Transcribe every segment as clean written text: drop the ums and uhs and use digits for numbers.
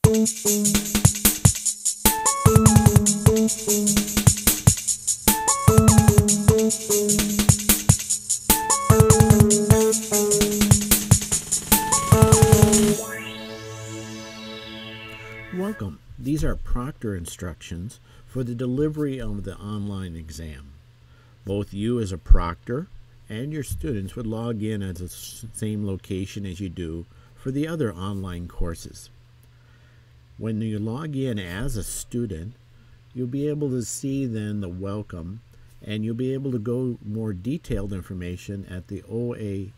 Welcome. These are Proctor instructions for the delivery of the online exam. Both you as a proctor and your students would log in at the same location as you do for the other online courses. When you log in as a student, you'll be able to see then the welcome, and you'll be able to go more detailed information at the oahc.org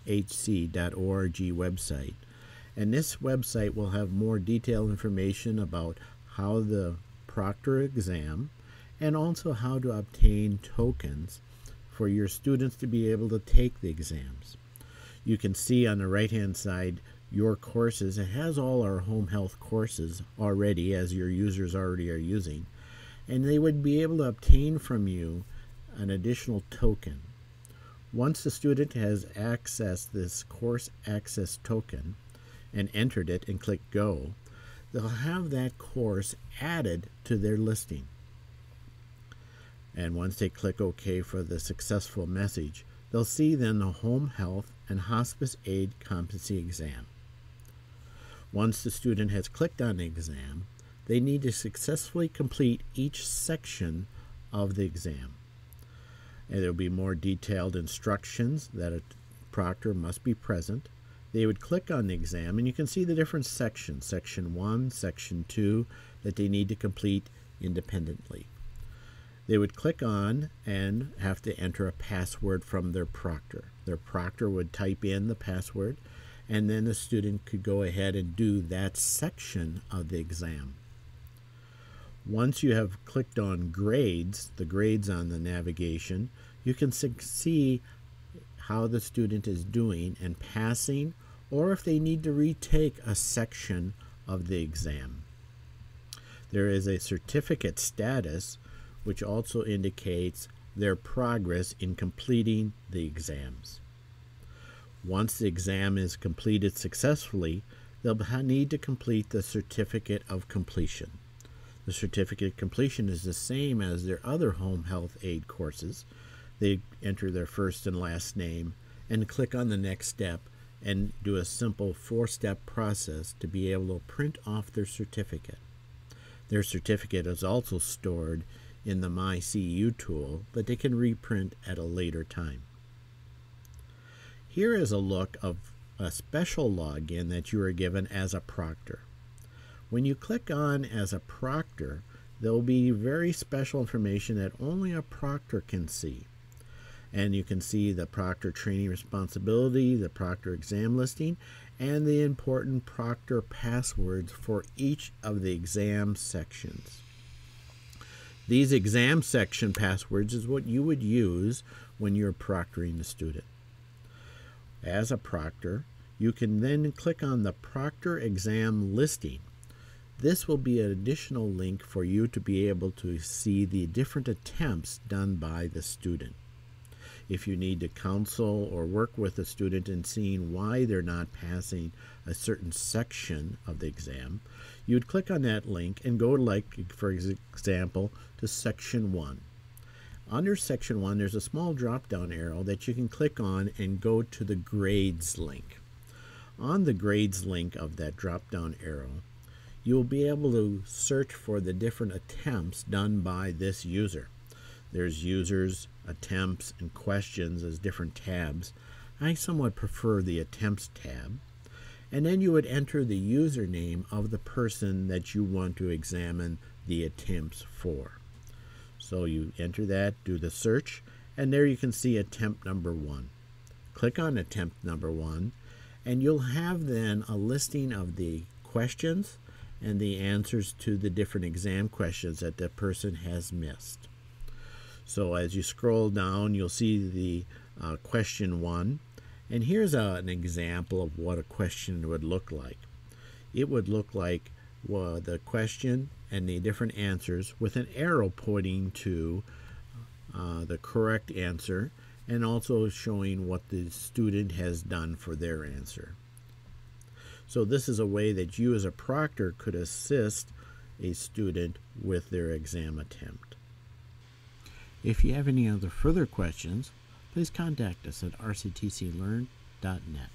website. And this website will have more detailed information about how the proctor exam and also how to obtain tokens for your students to be able to take the exams. You can see on the right hand side your courses. It has all our home health courses already, as your users already are using, and they would be able to obtain from you an additional token. Once the student has accessed this course access token and entered it and click go, they'll have that course added to their listing. And once they click OK for the successful message, they'll see then the home health and hospice aid competency exam. Once the student has clicked on the exam, they need to successfully complete each section of the exam. And there'll be more detailed instructions that a proctor must be present. They would click on the exam, and you can see the different sections, Section 1, Section 2, that they need to complete independently. They would click on and have to enter a password from their proctor. Their proctor would type in the password, and then the student could go ahead and do that section of the exam. Once you have clicked on grades, the grades on the navigation, you can see how the student is doing and passing, or if they need to retake a section of the exam. There is a certificate status, which also indicates their progress in completing the exams. Once the exam is completed successfully, they'll need to complete the certificate of completion. The certificate of completion is the same as their other home health aid courses. They enter their first and last name and click on the next step and do a simple 4-step process to be able to print off their certificate. Their certificate is also stored in the MyCU tool that they can reprint at a later time. Here is a look of a special login that you are given as a proctor. When you click on as a proctor, there will be very special information that only a proctor can see. And you can see the proctor training responsibility, the proctor exam listing, and the important proctor passwords for each of the exam sections. These exam section passwords is what you would use when you're proctoring the student. As a proctor, you can then click on the proctor exam listing. This will be an additional link for you to be able to see the different attempts done by the student. If you need to counsel or work with a student in seeing why they're not passing a certain section of the exam, you would click on that link and go, like, for example, to Section 1. Under Section 1, there's a small drop-down arrow that you can click on and go to the Grades link. On the Grades link of that drop-down arrow, you'll be able to search for the different attempts done by this user. There's users, attempts, and questions as different tabs. I somewhat prefer the attempts tab. And then you would enter the username of the person that you want to examine the attempts for. So you enter that, do the search, and there you can see attempt number 1. Click on attempt number 1, and you'll have then a listing of the questions and the answers to the different exam questions that the person has missed. So as you scroll down, you'll see the question 1, and here's an example of what a question would look like. It would look like the question and the different answers with an arrow pointing to the correct answer, and also showing what the student has done for their answer. So this is a way that you as a proctor could assist a student with their exam attempt. If you have any other further questions, please contact us at rctclearn.net.